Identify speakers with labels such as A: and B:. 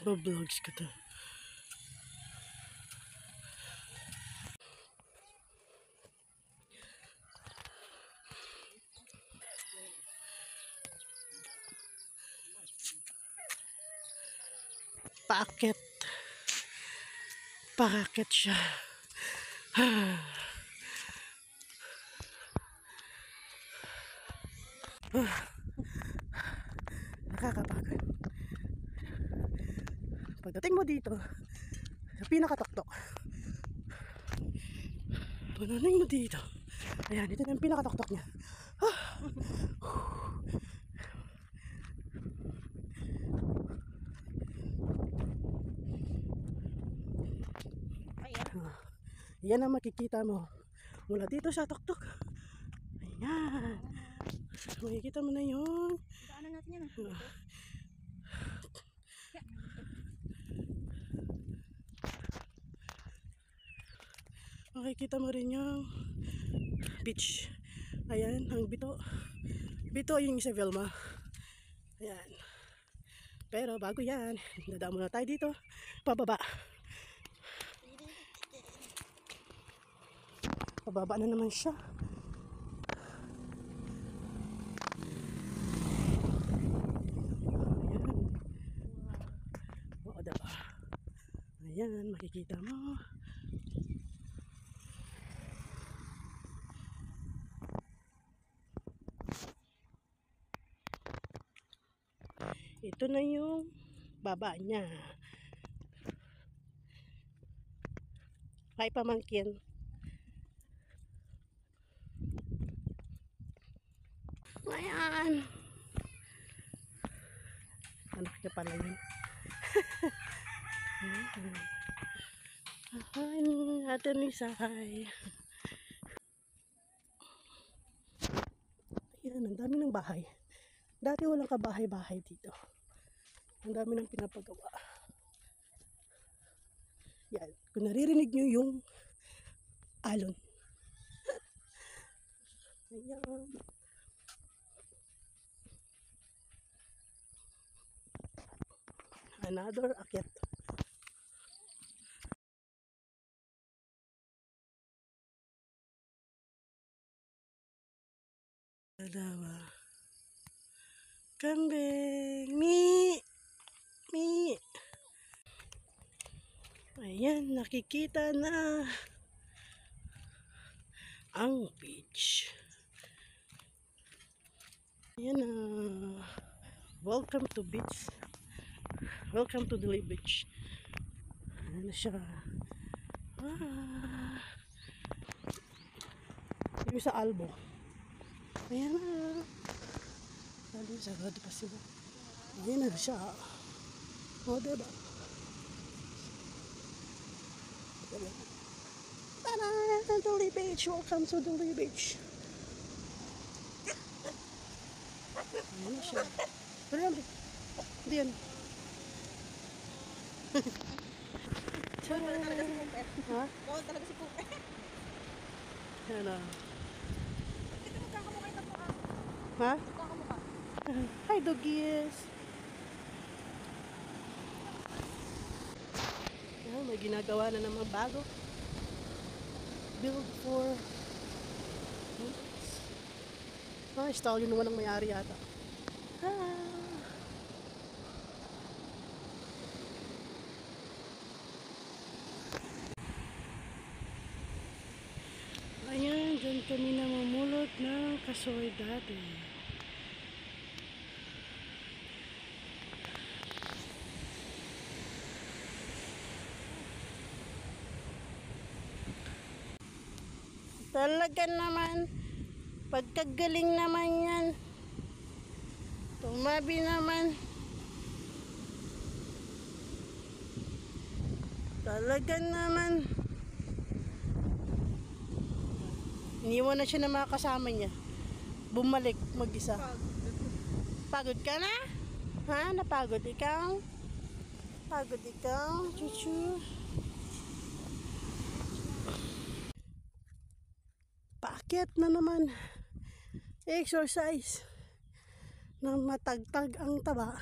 A: Vlogs ko to. Paakit. Paakit siya. Nakakapagod. Pagdating mo dito, sa pinakatuktok. Pagdating mo dito, ayan, dito na yung pinakatuktok niya. Yan ang makikita mo mula dito sa tuktok. Ayan. Makikita mo na yun.
B: Daanan natin yan.
A: Makikita mo rin yung beach. Ayan, ang Bito. Bito yung sa Vilma. Ayan. Pero bago yan, dadaan muna tayo dito. Pababa. Pababa na naman siya. Ayan. Oo, diba? Ayan, makikita mo. Ito na yung baba niya. May pamangkin. Ayan. Anak niya pala yun. Ayan. Ate Lisa, hi. Ayan, ang dami ng bahay. Dati walang kabahay-bahay dito. Ang dami ng pinapagawa. Yan. Kung naririnig nyo yung alon. Ayan. Another akyat. Dalawa. Kambing. Mi. Ayan, nakikita na ang beach. Ayan na. Welcome to beach. Welcome to Dili Beach. Ayan na siya. Yung sa Albo. Ayan na. Lalo sa road pa sila. Ayan na siya. O, diba? Tada! Dili Beach! Welcome to Dili Beach! Ayan na siya. Pero yan, hindi yan.
B: Bawal talaga si Pupet.
A: Ha?
B: Bawal talaga si Pupet.
A: Ayan na.
B: Dito magkakamukha ito po.
A: Ha?
B: Magkakamukha.
A: Hi, doggies! Ayan, may ginagawa na naman bago. Build for... stallion naman ang may-ari yata. Ayan, dyan kami namumulot ng kasoy dati. Talaga naman, pagkagaling naman yan. Tumabi naman. Talaga naman. Iniwan na siya ng mga kasama niya. Bumalik mag-isa. Pagod ka na? Ha? Napagod ikaw? Pagod ikaw? Chuchu? Paakyat na naman. Exercise. Na matagtag ang taba.